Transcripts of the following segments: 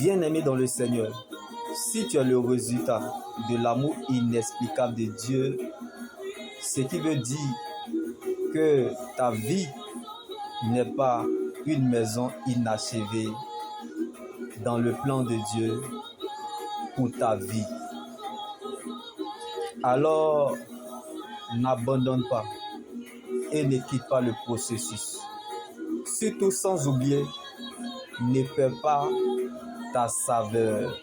Bien-aimé dans le Seigneur, si tu es le résultat de l'amour inexplicable de Dieu, ce qui veut dire que ta vie n'est pas une maison inachevée dans le plan de Dieu pour ta vie. Alors, n'abandonne pas et ne quitte pas le processus. Surtout sans oublier, ne perds pas ta saveur.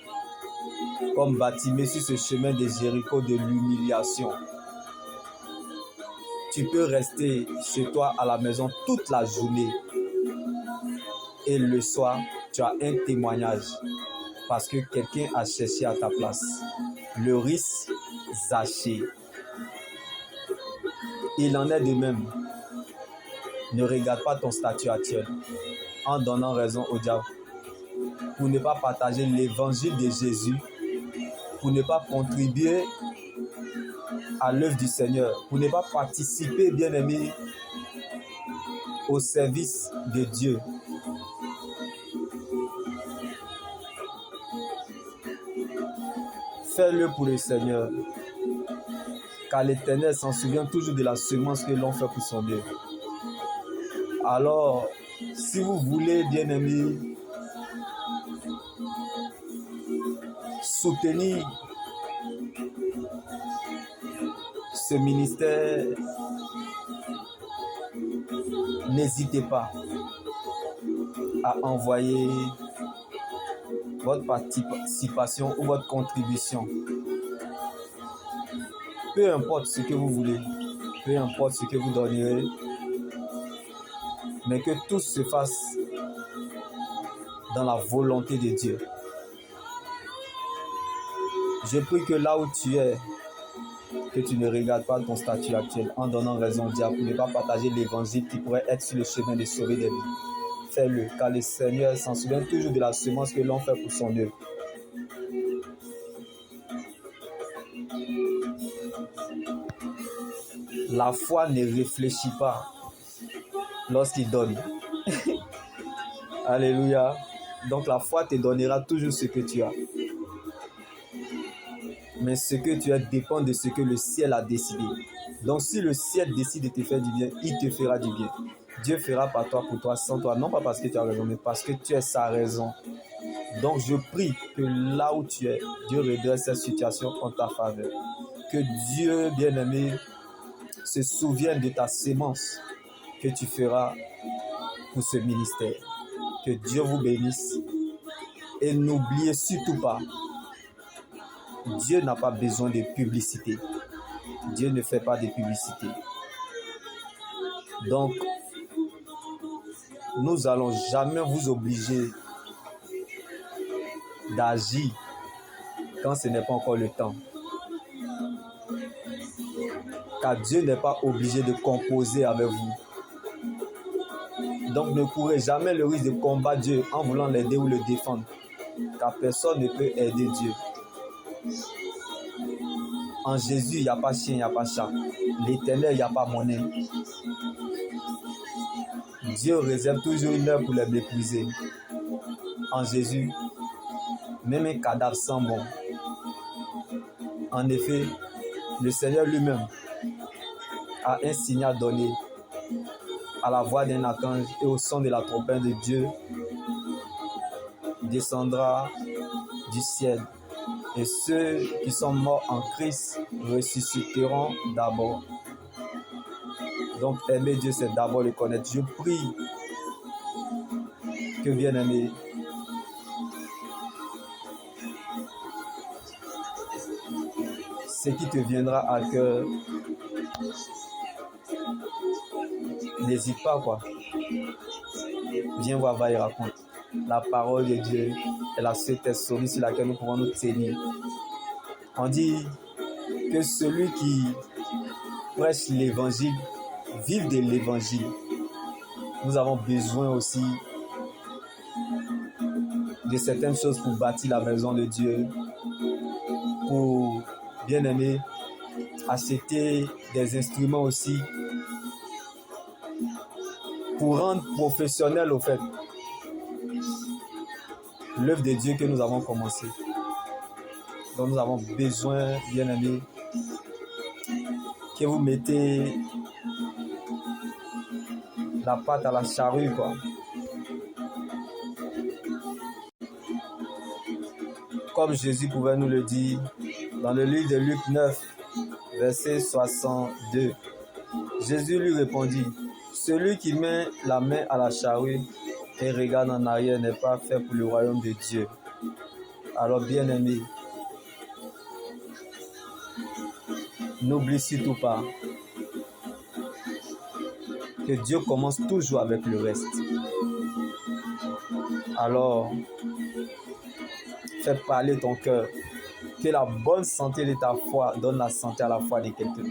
Comme Bartimée sur ce chemin de Jéricho de l'humiliation. Tu peux rester chez toi à la maison toute la journée. Et le soir, tu as un témoignage. Parce que quelqu'un a cherché à ta place. Le risque, Zaché. Il en est de même. Ne regarde pas ton statut actuel en donnant raison au diable. Pour ne pas partager l'évangile de Jésus, pour ne pas contribuer à l'œuvre du Seigneur, pour ne pas participer, bien-aimé, au service de Dieu. Fais-le pour le Seigneur, car l'Éternel s'en souvient toujours de la semence que l'on fait pour son œuvre. Alors, si vous voulez, bien-aimé, soutenir ce ministère, n'hésitez pas à envoyer votre participation ou votre contribution. Peu importe ce que vous voulez, peu importe ce que vous donnerez, mais que tout se fasse dans la volonté de Dieu. Je prie que là où tu es, que tu ne regardes pas ton statut actuel en donnant raison au diable pour ne pas partager l'évangile qui pourrait être sur le chemin de sauver des vies. Fais-le, car le Seigneur s'en souvient toujours de la semence que l'on fait pour son œuvre. La foi ne réfléchit pas lorsqu'il donne. Alléluia. Donc la foi te donnera toujours ce que tu as. Mais ce que tu as dépend de ce que le ciel a décidé. Donc si le ciel décide de te faire du bien, il te fera du bien. Dieu fera par toi, pour toi, sans toi. Non pas parce que tu as raison, mais parce que tu es sa raison. Donc je prie que là où tu es, Dieu redresse cette situation en ta faveur. Que Dieu, bien-aimé, se souvienne de ta sémence que tu feras pour ce ministère. Que Dieu vous bénisse. Et n'oubliez surtout pas, Dieu n'a pas besoin de publicité. Dieu ne fait pas de publicité. Donc, nous n'allons jamais vous obliger d'agir quand ce n'est pas encore le temps. Car Dieu n'est pas obligé de composer avec vous. Donc ne courez jamais le risque de combattre Dieu en voulant l'aider ou le défendre. Car personne ne peut aider Dieu. En Jésus, il n'y a pas chien, il n'y a pas chat. L'Éternel, il n'y a pas monnaie. Dieu réserve toujours une heure pour les mépriser. En Jésus, même un cadavre sent bon. En effet, le Seigneur lui-même a un signal donné à la voix d'un archange et au son de la trompette de Dieu descendra du ciel. Et ceux qui sont morts en Christ ressusciteront d'abord. Donc aimer Dieu, c'est d'abord le connaître. Je prie que, bien-aimé, ce qui te viendra à cœur, n'hésite pas, quoi. Viens voir, va et raconte. La parole de Dieu est la seule thésaurée sur laquelle nous pouvons nous tenir. On dit que celui qui prêche l'évangile vive de l'évangile. Nous avons besoin aussi de certaines choses pour bâtir la maison de Dieu, pour, bien aimer, acheter des instruments aussi, pour rendre professionnel au fait. l'œuvre de Dieu que nous avons commencée. Donc nous avons besoin, bien-aimés, que vous mettez la patte à la charrue, quoi. Comme Jésus pouvait nous le dire dans le livre de Luc 9, verset 62. Jésus lui répondit, « Celui qui met la main à la charrue et regarde en arrière n'est pas fait pour le royaume de Dieu. » Alors, bien-aimés, n'oublie surtout pas que Dieu commence toujours avec le reste. Alors, fais parler ton cœur. Que la bonne santé de ta foi donne la santé à la foi de quelqu'un.